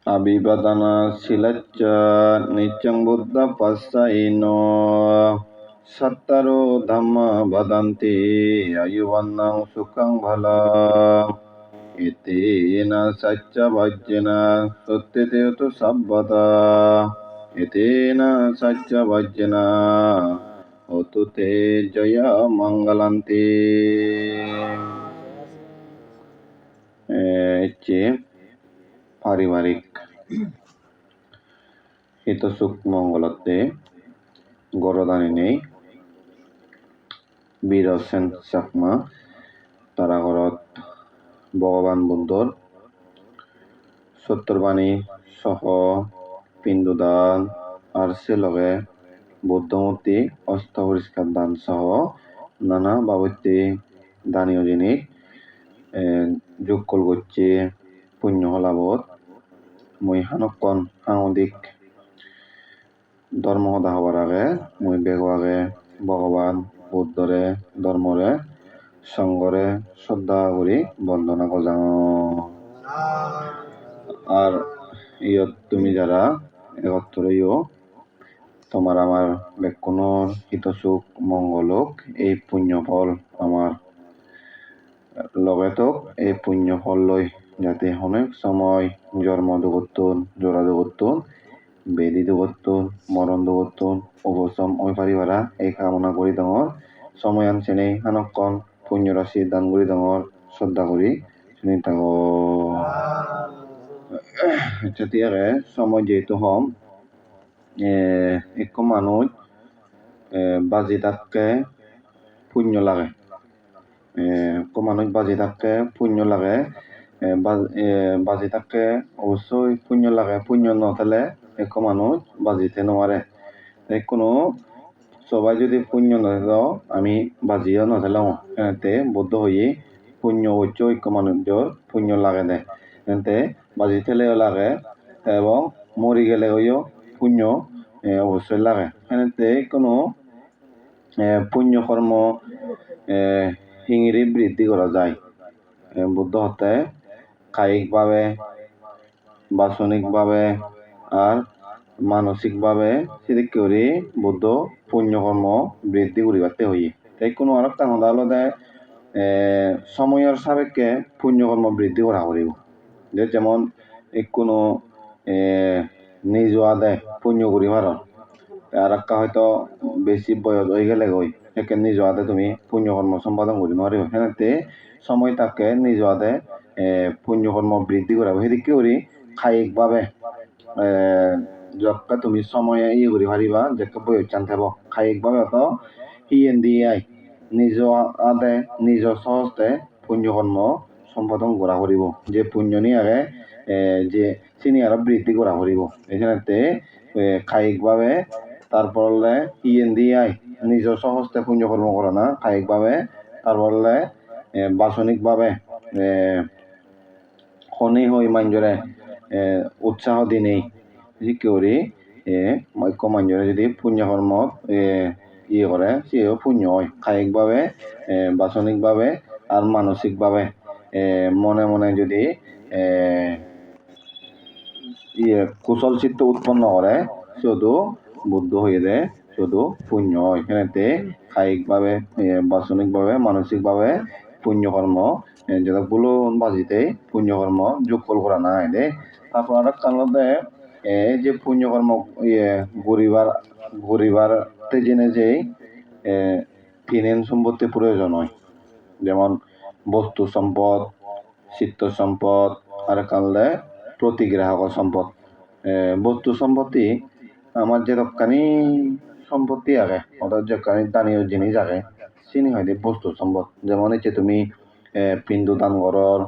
Abibadana silacca nityang buddha passaino sattaro dhamma badanti ayuvannang sukhang bhalang itina sacca vajjana suttitetu sabbata itina sacca vajjana hotu te jaya mangalanti হচ্ছে পারিবারিক হিতসুখ মঙ্গলতে গরদানি নেই বীরসেন চাকমা তারা ঘরত ভগবান বুদ্ধর সত্তরবাণী সহ পিণ্ডদান আর সে লগে বৌদ্ধমূর্তি অস্ত পরিষ্কার দান সহ নানা বাবত্যে দানীয় জিনিস যোগ কল করছে পুণ্য হলাবত মই হানকন সাংদিক ধর্ম সদা হবার আগে মই বেগো আগে ভগবান বুদ্ধরে ধর্মরে সঙ্গরে শ্রদ্ধা করি বন্দনা গজাং আর ইয়ত তুমি যারা একত্র ইয় তোমার আমার বেকুনোর হিতসুখ মঙ্গলক এই পুণ্য ফল আমার লগেতক এই পুণ্য ফল লই যাতে অনেক সময় জন্ম দুগত্তন জোড়া দুগত্তন বেদি দুগত্তন মরণ দুগত্তন অবসম ওই পারিবারা এই কামনা করি দঙর সময় আনছেনে হানকন পুণ্য রাশি দান করি দঙর শ্রদ্ধা করি শুনি থাক তেতিয়ারে সময় যেহেতু হম এক মানুষ বাজি থাককে পুণ্য লাগে মানুষ বাজি থাককে পুণ্য লাগে বাজি থাককে অবশ্যই পুণ্য লাগে পুণ্য নথালে এক মানুষ বাজিতে নোৱাৰে কোনো সবাই যদি পুণ্য নথাও আমি বাজিও নথালাও এতে বদ্ধ হয়ে পুণ্য হচ্ছে এক মানুষের পুণ্য লাগে দে এতে বাজি থেলেও লাগে এবং মরি গেলে হইও পুণ্য অবশ্যই লাগে এতে কোনো পুণ্য কর্ম হিঙিরি বৃদ্ধি করা যায় বুদ্ধ হতে কায়িকভাবে বাসনিকভাবে আর মানসিকভাবে সেদিক করে বুদ্ধ পুণ্যকর্ম বৃদ্ধি করিবাতে হইয়ে তাই কোনো আর একটা কথা হলো সময়ের সাপেক্ষে পুণ্যকর্ম বৃদ্ধি করা করিব যে যেমন কোনো নিজ আদে পুণ্য করিবার আর একটা হয়তো বেশি বয়স হয়ে গেলে গই একে নিজ আদে তুমি পুণ্যকর্ম সম্পাদন করি নোৱাৰিব সেনেতে সময় তাকে নিজ আদে পুণ্যকর্ম বৃদ্ধি করা সেদিকে করি কায়িকভাবে যতটা তুমি সময়ে করি পারিবা যেকে বয়স চান থাকব কায়িকভাবে অত হিয়েন দিয়ে নিজ আদে নিজ সহজতে পুণ্যকর্ম সম্পাদন করা করিব যে পুণ্য নিয়ে আগে যে চিনি আরো বৃদ্ধি করা করিব এখানেতে কায়িকভাবে তারপরে ইয়েন দিয়ে নিজ সহজতে পুণ্যকর্ম করে না কায়িকভাবে তারপরে বাসনিকভাবে খনি হই মানুষরে উৎসাহ দি নেই যি করি ঐক্য মানুষরে যদি পুণ্যকর্ম ইয়ে করে সেও পুণ্য হয় কায়িকভাবে বাসনিকভাবে আর মানসিকভাবে মনে মনে যদি কুশল চিত্ত উৎপন্ন করে শুধু বুদ্ধ হয়ে দেয় শুধু পুণ্য হয় এখানেতে কায়িকভাবে বাসনিকভাবে মানসিকভাবে পুণ্যকর্ম যেগুলো বাজিতে পুণ্যকর্ম যোগফল করা নাই দে তারপর আর একটা যে পুণ্যকর্ম গরিবার জেনে যে তিন সম্পত্তি প্রয়োজন হয় যেমন বস্তু সম্পদ চিত্ত সম্পদ আর কানলে প্রতিগ্রাহক সম্পদ বস্তু সম্পত্তি আমার যে রক্ষানি সম্পত্তি আগে অর্থাৎ যে দানীয় জিনিস আগে চিনি হয় বস্তু সম্পদ যেমন হচ্ছে তুমি পিণ্ডু দান ঘরর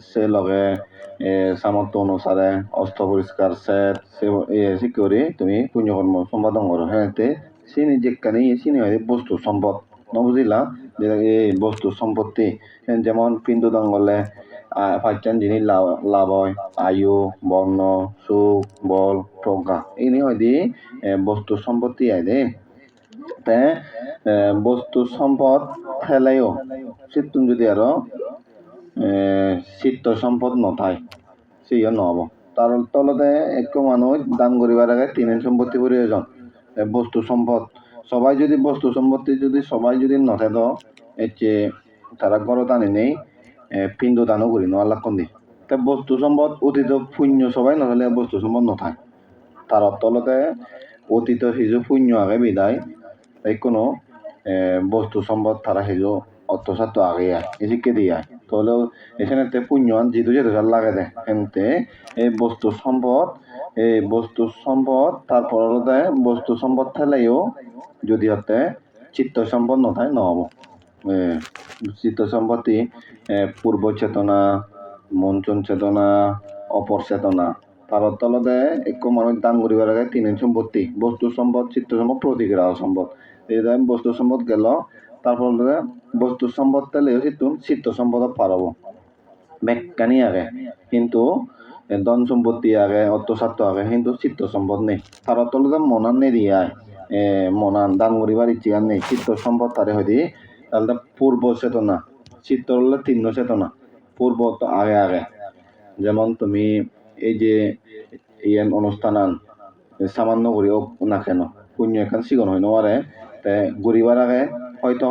সে লগে সামর্থ্য অনুসারে অস্ত্র পরিষ্কার সে করে তুমি পুণ্যকর্ম সম্পাদন করো হ্যাঁ চিনি যেখানে চিনি হয় বস্তু সম্পদ নবুঝিলা যে এই বস্তু সম্পত্তি যেমন পিণ্ডু দান করলে পাঁচজন জিনিস লাভ হয় আয়ু বর্ণ সুখ বল প্রজ্ঞা এই হয় দি বস্তু সম্পত্তি আয় দে বস্তু সম্পদ ফেলাইও চিত্তুন যদি আরো চিত্ত সম্পদ নথায় সেইও নহব তার তলতে একটু মানুষ দান করিবার আগে তিনের সম্পত্তি প্রয়োজন বস্তু সম্পদ সবাই যদি বস্তু সম্পত্তি যদি সবাই যদি নথে তো এচ্ছে তারা ঘরত আনি নেই পিণ্ড দানও করি নোয়ার লাক্ষণ দি তা বস্তু সম্পদ অতীত পুণ্য সবাই নহলে বস্তু সম্পদ নথায় তার তলতে অতীত সিজু পুণ্য আগে বিদায় তাই কোনো বস্তু সম্পদ তারা সিজু অর্থসাধ্য আগে এদিকে দিয়ে তাহলে এখানে পুণ্য যেহেতু যেহেতু লাগে দেয় এমতে এই বস্তু সম্পদ তারপর বস্তু সম্পদ থাকলেও যদি হতে চিত্ত সম্পদ নথায় নহব চিত্ত সম্পত্তি পূর্ব চেতনা মঞ্চন চেতনা অপর চেতনা তার তলতে একটু মানুষ দান করিবার আগে তিন সম্পত্তি বস্তু সম্পদ চিত্ত সম্পদ প্রতিগ্রাহ সম্পদ এই বস্তু সম্পদ গেল তারপর বস্তু সম্পদ তাহলেও চিত্ত সম্পদ পারব ব্যাখ্যানি আগে কিন্তু ধন সম্পত্তি আগে অর্থস্বার্থ আগে কিন্তু চিত্ত সম্পদ নেই তার তলতে মনান নেই দিয়ায় মনান দান করিবার ইচ্ছে আর নেই চিত্ত সম্পদ তারে হয়ে তাহলে পূর্ব চেতনা চিত্ত হলে তিন্ন চেতনা পূর্ব তো আগে আগে যেমন তুমি এই যে ইয়ান অনুষ্ঠান সামান্য করিও না কেন পুণ্য এখন সিগন হয় নোয়ারে তে ঘুরিবার আগে হয়তো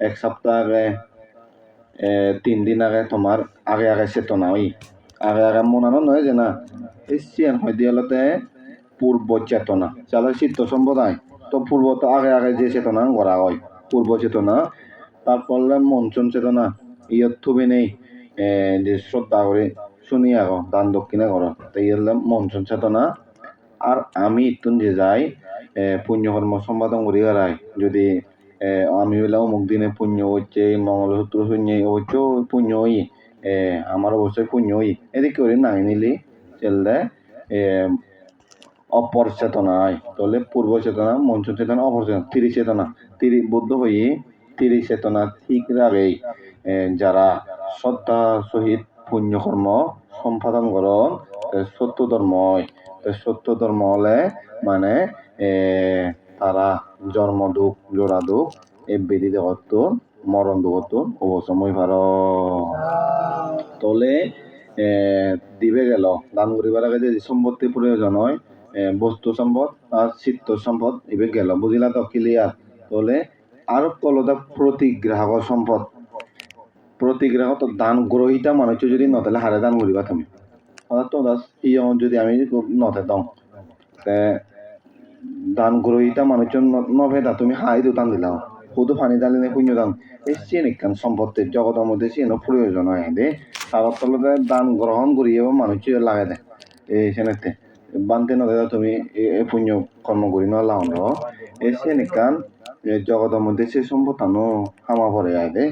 এক সপ্তাহ আগে 3 দিন আগে তোমার আগে আগে চেতনা ওই আগে আগে মনানো নয় যে না এই সিয়ান হয় দিয়ালতে পূর্ব চেতনা চালে চিত্ত সম্প্রদায় তো পূর্ব তো আগে আগে যে চেতনা করা হয় পূর্ব চেতনা তারপর মঞ্চন চেতনা ইয়ত থুবি নেই যে শ্রদ্ধা করে শুনি আগো দান দক্ষিণা করো তাই মঞ্চন চেতনা আর আমি ইতুন যে যাই পুণ্যকর্ম সম্পাদন করি হারাই যদি আমি হইলে অমুক দিনে পুণ্য হচ্ছে মঙ্গলসূত্র শূন্য হচ্ছে পুণ্য হই আমার অবশ্যই পুণ্য হই এদিকে করে নাই নিলি চললে অপর চেতনায় তাহলে পূর্ব চেতনা মঞ্চন চেতনা অপর চেতনা চেতনা বুদ্ধ হয়ে চেতনা ঠিক রাগেই যারা শ্রদ্ধা সহিত পুণ্যকর্ম সম্পাদন করন সত্য ধর্ম হলে মানে তারা জন্ম দুঃখ জোড়া দুঃখ এই বেদি দেহত মরণ দুঃখত অবসময় ভার তলে দিবে গেল দান করিবার আগে যে সম্পত্তি প্রয়োজন হয় বস্তু সম্পদ আর চিত্ত সম্পদ এবে গেল বুঝিলা তো ক্লিয়ার তলে আর তলদা প্রতিগ্রাহক সম্পদ প্রতিগ্রাহক তো দান গ্রহিতা মানুষ যদি নতালে হারে দান করিবা তুমি তো যদি আমি নথে দম দান গ্রহিতা মানুষজন নভেদা তুমি হাই দুতান দিলাম শুধু পানি দালিনে পুণ্য দান এই সিনিকান সম্পত্তির জগতের মধ্যে সিনো প্রয়োজন হয় দে তার তলতে দান গ্রহণ করিয়ে মানুষ লাগে দেয় এই সেনেতে বানতে নদে তুমি এই পুণ্য কর্ম করি নলাম এই সিনিকান জগতের মধ্যে সে সম্পদ আনো হামা পরে আয় দে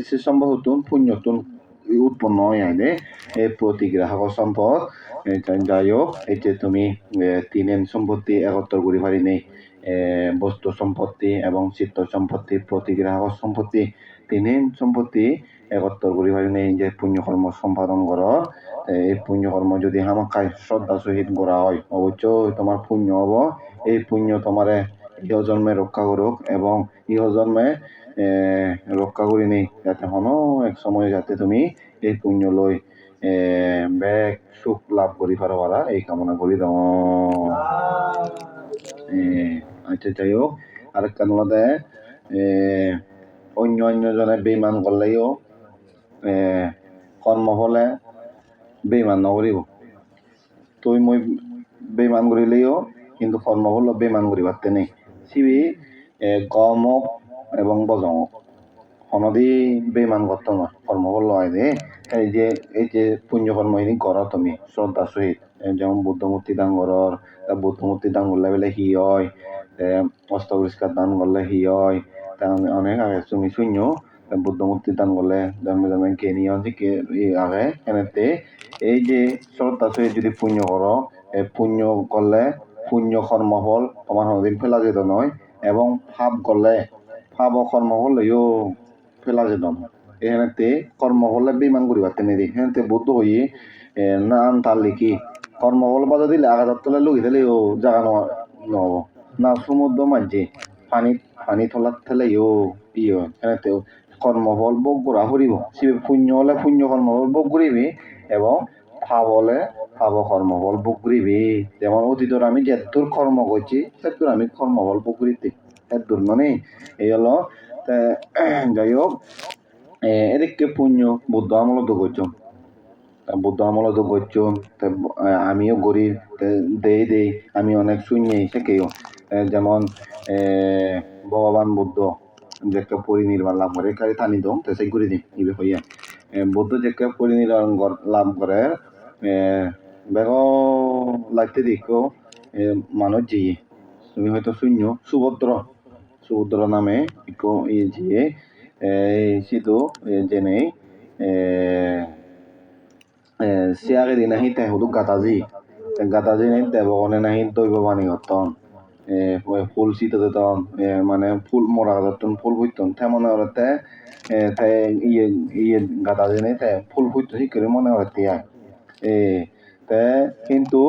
সে সম্পদ তুন পুণ্য তুন উৎপন্ন হয় আয় দে এই প্রতিগ্রাহক সম্পদ যাই হোক এই যে তুমি তিনের সম্পত্তি একত্র করি পারি নেই বস্তু সম্পত্তি এবং চিত্ত সম্পত্তি প্রতিগ্রাহক সম্পত্তি তিনের সম্পত্তি একত্র করি পারি নেই যে পুণ্যকর্ম সম্পাদন কর এই পুণ্যকর্ম যদি হামাকায় শ্রদ্ধা সহিত করা হয় অবশ্যই তোমার পুণ্য হব এই পুণ্য তোমারে ইহ জন্মে রক্ষা করুক এবং ইহ জন্মে রক্ষা করি নেই যাতে হন এক সময় যাতে তুমি এই পুণ্য লই ব্যাগ সুখ লাভ করি পারা এই কামনা করি দাও আচ্ছা যাই হোক আরেকটা নলাদে অন্য জনে বেইমান করলেও কর্ম হলে বেইমান নকরিব তুই মই বেইমান করিলেও কিন্তু কর্ম হল বেইমান করি পারতে নেই সিবি গমক এবং বজমক হনদি বেইমান করতো না কর্ম হল হয় দে এই যে পুণ্যকর্মহীনি করো তুমি শ্রদ্ধা সহিত যেমন বুদ্ধমূর্তি দান করর বুদ্ধমূর্তি দান করলে বেলে হি হয় অস্তপরিষ্কার দান করলে হি হয় অনেক আগে তুমি শূন্য বুদ্ধমূর্তি দান করলে জন্মে জন্মে জ্ঞানী আগে এনেতে এই যে শ্রদ্ধা সহিত যদি পুণ্য করো পুণ্য করলে পুণ্য কর্মফল তোমার কোনোদিন ফেলা যেত নয় এবং পাপ করলে পাপ কর্ম হলেও ফেলা যেত না এখানেতে কর্ম হলে বেমান করি পারতে নেই এখানে বুদ্ধ হয়ে না আন তার লিখি কর্ম হল বাজা দিলে আঘাত তলে লুকি দিলে ও জাগা নহব না সমুদ্র মাঝে পানি থলার থেলে এখানেতে কর্মফল বোগ করা ফুরিব পুণ্য হলে পুণ্য কর্মফল বোগ করিবি এবং পাপ হলে পাব কর্মফল ভোগ করিবি। যেমন অতীতর আমি যেদূর কর্ম করছি সেদূর আমি কর্মফল ভোগ করিতে এদূর মানে এই হলো যাই হোক এদিকে পুণ্য বুদ্ধ আমলত করছো বুদ্ধ আমলত করছো আমিও করি দেই আমি অনেক শূন্য সেকেও যেমন ভগবান বুদ্ধ যেকে পরিনির্বাণ লাভ করে কারি টানি দম তো সেই করে দিম ইবে হইয়া বুদ্ধ যেকে পরিনির্বাণ লাভ করে বেগ লাগতে দেখো মানুষ জিয়ে তুমি হয়তো শূন্য সুভদ্র নামে ইকো জিয়ে সিধু জেনে সিয়াগেদি নাহি তে হুদু গাতাজি নাহি দেবগণে নাহি দৈববাণী হতন ফুল শীত দিতন মানে ফুল মোরা ধরতন ফুল ফুটতন তেমন ওরতে তে ইয়ে গাতাজি নাহি তে ফুল ফুটতো শিখরে মনে হতে তে কিন্তু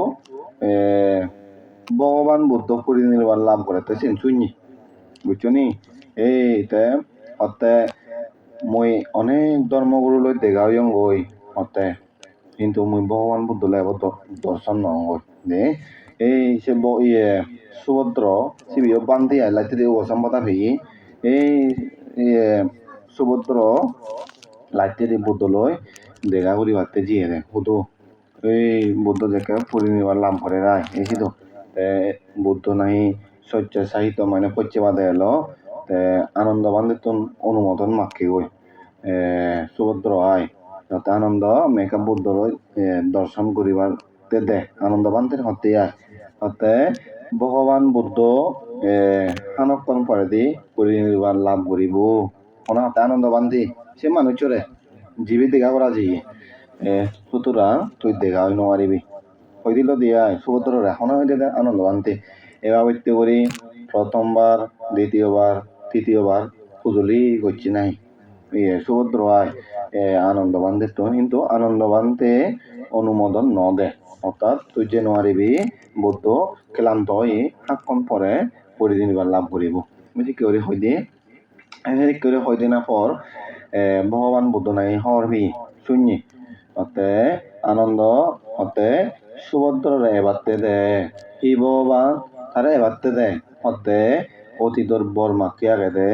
ভগবান বুদ্ধ পরিনির্বাণ লাভ করে তে সিন শুনি বুঝছো নি তে অতে মই অনেক ধর্মগুরু লই দেখা হইং গই অতে কিন্তু মুই ভগবান বুদ্ধ লেব দর্শন নয় দে সে সুভদ্র সিবিও বান্ধি আইলাইতে দিয়ে ওসাম্পতা ভেই ইয়ে সুভদ্র লাইতে দিয়ে বুদ্ধ লই দেখা করি ভাবতে জিয়ে রে হুদু বুদ্ধ দেখে পরিনির্বাণ লাভ করে রায় এসিতো বুদ্ধ নাহি সত্য সাহিত্য মানে পশ্চিমাদে এলো আনন্দ বান্ধিতন অনুমোদন মাখি গই সুভদ্র আয় তাতে আনন্দ মেকা বুদ্ধ দর্শন করিবার দে আনন্দ বান্ধির হতে আয় তাতে ভগবান বুদ্ধ হানক্ষণ পরে দি পরিনির্বাণ লাভ করিব অনাতে আনন্দ বান্ধি সে মানুষরে জীবী দেখা করা যাই সুতরাং তুই দেখা হই নোৱাৰিবি হই দিল দিয়াই সুভদ্র এখন হয়ে দে আনন্দ বান্ধি এভাবে করি প্রথমবার দ্বিতীয়বার তৃতীয়বার খুজলি করছি নাই সুভদ্র আয় আনন্দ বান্ধে তো কিন্তু আনন্দ বান্ধে অনুমোদন ন দে অর্থাৎ তুই যে নোৱাৰিবি বুদ্ধ ক্লান্ত হয়ে হাক্কন পরে পরিনির্বাণ লাভ করিব বুঝি কেউরি হই দিয়ে কেউরি হই দিনা পর ভগবান বুদ্ধ নাই হরবি শূন্য অতে আনন্দ অতে সুভদ্র এবারতে দে হি ভগবান তারা এবারতে দে অতে অতীতর বর্মাকে আগে দে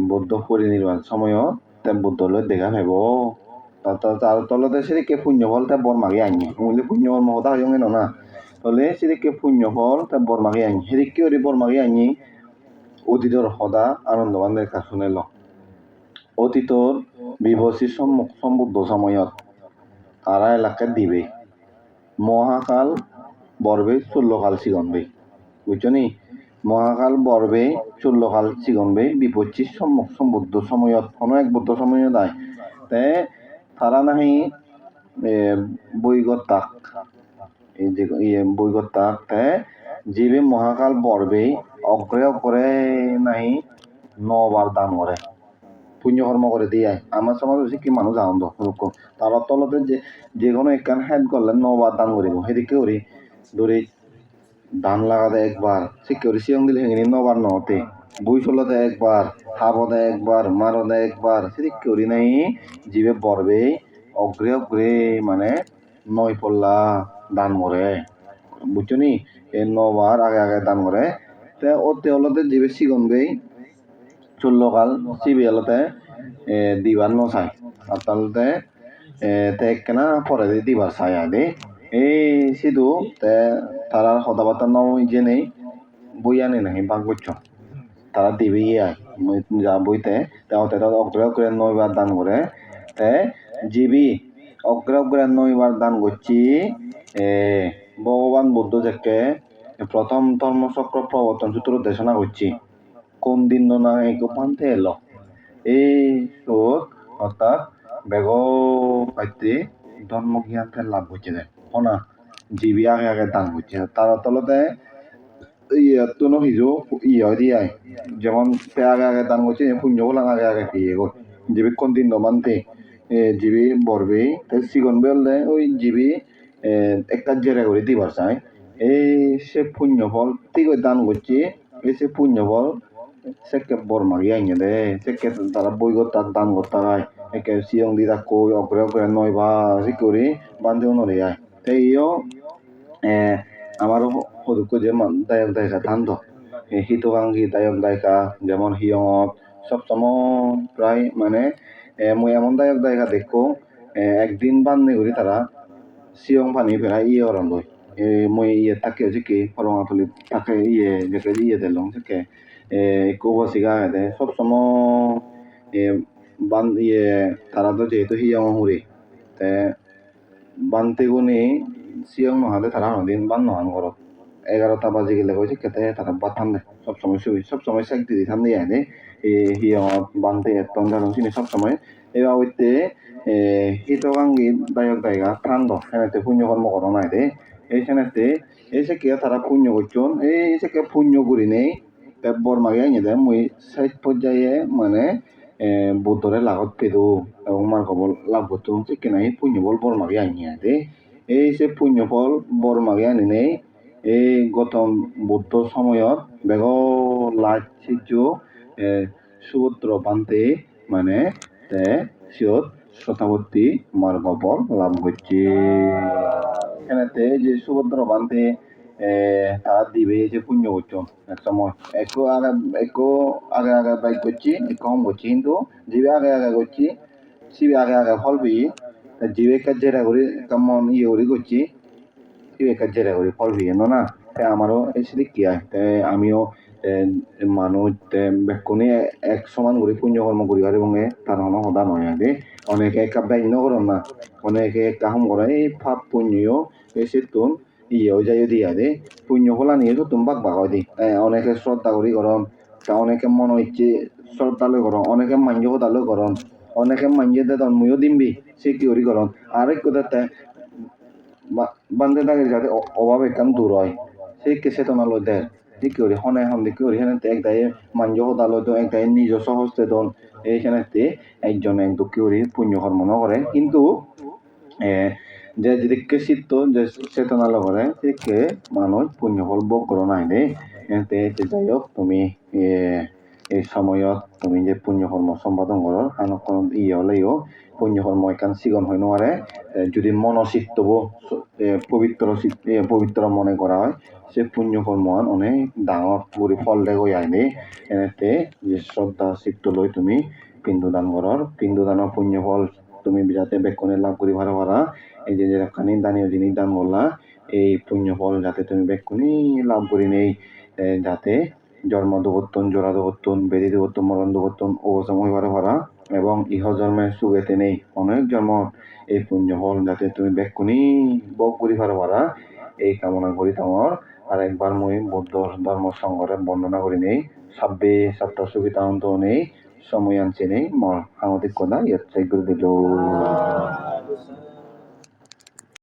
বুদ্ধ পরিনির্বাণ সময় তে বুদ্ধ লই দেখা পাইব তার তলতে সেদিকে পুণ্য ফল তে বর্মাকে আনি মুলি পুণ্য ফল মহতা হইং না তলে সেদিকে পুণ্য ফল তে বর্মাকে আনি সেদিকে ওরি বর্মাকে আনি অতীতর সদা আনন্দ বান্ধের কাছে শুনেল অতীতর বিভূষি সম্বুদ্ধ সময়ত তারা এলাকায় দিবে মহাকাল বর্বে 16 কাল সিগনবে বুঝছো নি মহাকাল বর্বে 16 কাল সিগনবে বিপত্তি সম্বুদ্ধ সময়ত কোনো এক বুদ্ধ সময়ত আয় তে তারা নাহি বৈগতাক এই যে বৈগতাক তে জীবে মহাকাল বর্বে অগ্রে নাহি 9 বার দান করে পুণ্যকর্ম করে দিয়ে আমার সমাজ হচ্ছে কি মানুষ আনন্দ তার তলতে যে কোনো একখান হেড করলে 9 বার দান করিব সেদিকে করি ধরে ধান লাগাতে একবার শিক্ষা করি সিয়ং দিলে হেঙে 9 বার নহতে বই চলতে একবার হাবদে একবার মারদে একবার সেদিকে করি নাই জীবে বরবে অগ্রে মানে 9 পল্লা দান করে বুঝছো নি এই 9 বার আগে দান করে তে ওতে হলতে জীবে সিগনবে 16 কাল সিবিএলতে দিবার ন চাই আতালতে তে কেনা পরে দিবার চাই আদে এই সিধু তে তারা কথাবার্তা ন জেনে বই আনে নাহি বাঘ বুঝছ তারা দিবে আয় যা বইতে তাতে অগ্রে 9 বার দান করে তে জিবি অগ্রে 9 বার দান করছি ভগবান বুদ্ধ থেকে প্রথম ধর্মচক্র প্রবর্তন সূত্র দেশনা করছি কোন দিন না একো পান্তে এলো এই তোর অর্থাৎ বেগ পাইতে ধর্মজ্ঞান লাভ করছে দেয় হনা জীবী আগে দান করছে তার তলতে তো নহিজো দিয়াই যেমন সে আগে দান করছে পুণ্য বলে আগে পেয়ে গো জীবী কোন দিন মানতে জীবী বরবে সিগন বেললে ওই জীবী একটা জেরা করে দিবার চাই এই সে পুণ্য ফল ঠিক দান করছে এই সে পুণ্য ফল সেকে বর্মাগি আইনে দে সেকে তারা বইগত তার দান করতে হয় একে সিয়ং দি কই অগ্রে 9 বার করি বান্ধে নরে আয় ইয় আমারও সদস্য যে দায়ক দায়িকা থান্ত হিতকাঙ্ক্ষী দায়ক দায়িকা যেমন হিয়ত সবসময় প্রায় মানে মই এমন দায়ক দায়িকা দেখো একদিন বান্নে করি তারা সিয়ং পানি ফেরা ইয়ে অরণ লই মই ইয়ে তাকে জিকে হরঙাতলি তাকে ইয়ে যেকে ইয়ে দিলং জিকে একটু বসিগা দে সবসময় বান ইয়ে তারা তো যেহেতু হিয়ং হুরি তে বানতে গুনি সিয়ং নহলে তারা দিন বান নহান করত 11টা বাজে গেলে কইছে কেতে তারা বাদ থামলে সবসময় শুই সবসময় সাইক দিদি থামলে আনে হিয়ত বানতে এতন জানো চিনি সবসময় এবার হইতে হিতকাঙ্গী দায়ক দায়িকা ঠান্ড সেনাতে পুণ্য কর্ম করো নাই দে এই সেনাতে এই সে কে তারা পুণ্য করছন এই সে কে পুণ্য করি নেই বর মাগে আইনে দে মুই সাইড পর্যায়ে মানে বুদ্ধরে লাগত পেদো এবং মার কবল লাভ করতো সে নাই পুণ্য বল বর মাগে আইনে দে এই সে পুণ্য ফল বর মাগে আনি নেই এই গৌতম বুদ্ধ সময়ত বেগ লাজ সিজু সুভদ্র বান্তে মানে তে সিয়ত শতাবর্তী মার্গবল লাভ করছে এখানেতে যে সুভদ্র বান্তে তারা দিবে যে পুণ্য করছো এক সময় একটু আগে আগে বাইক করছি একটু কম করছি কিন্তু জিবে আগে আগে করছি সিবে আগে আগে ফল পেয়ে জিবে কাজেরা করে কেমন ইয়ে করে করছি সিবে কাজেরা করে ফল পেয়ে না আমারও এসে কি হয় আমিও মানুষ বেক্ষণে এক সমান করে পুণ্যকর্ম করি আর এবং তার হন সদা নয় আগে অনেকে একটা ব্যয় করেন না অনেকে একটা হাম করে এই পাপ পুণ্য এসে তুন ইয়েও যাই দিয়া দে পুণ্য ফলা নিয়ে তো তুমি বাক বাক দি অনেকে শ্রদ্ধা করি করন অনেকে মন ইচ্ছে শ্রদ্ধালয় করন অনেকে মাঞ্জ হতালয় করন অনেকে মাঞ্জে দে মুইও দিমবি সে কি করি করন আরেক কথা বান্ধে থাকে যাতে অভাব একান দূর হয় সেই কেসে তো নালো দেয় ঠিক করি হনে হন দেখি করি হেন এক দায়ে মাঞ্জ হতালো তো এক দায়ে নিজ সহস্তে দন এইখানে একজন এক দুঃখী করি পুণ্য কর্ম ন করে কিন্তু যে যেদিকে চিত্ত যে চেতনা করে সেকে মানুষ পুণ্য ফল ভোগ করো নাই দে এতে যাই হোক তুমি এই সময়ত তুমি যে পুণ্য কর্ম সম্পাদন করো আনক কোনো ইয়ে হলেও পুণ্য কর্ম একান সিগন হয় নোৱাৰে যদি মনচিত্তবো পবিত্র মনে করা হয় সে পুণ্য কর্ম অনেক ডাঙর করে ফল দেখো আইনে এনেতে যে শ্রদ্ধা চিত্ত লৈ তুমি পিণ্ডদান করর পিণ্ডদানৰ পুণ্য ফল তুমি যাতে বেক্ষণে লাভ করি ভালো পারা এই যে যেখানে দানীয় জিনিস দান করলা এই পুণ্য ফল যাতে তুমি বেক্ষণে লাভ করি নেই যাতে জন্ম দুবর্তন জোড়া দুবর্তন বেদি দুবর্তন মরণ দুবর্তন অবসম হইবার পারা এবং ইহ জন্মের সুগেতে নেই অনেক জন্ম এই পুণ্য ফল যাতে তুমি বেক্ষণি ভোগ করি পারা এই কামনা করি তোমার আর একবার মই বৌদ্ধ ধর্ম সংগ্রহে বর্ণনা করি নেই সাব্বে সাতটা সুবিধা অন্ত নেই সময় আনছে নেই মর সাংবাদিক কথা ইয়াত চাই করে দিল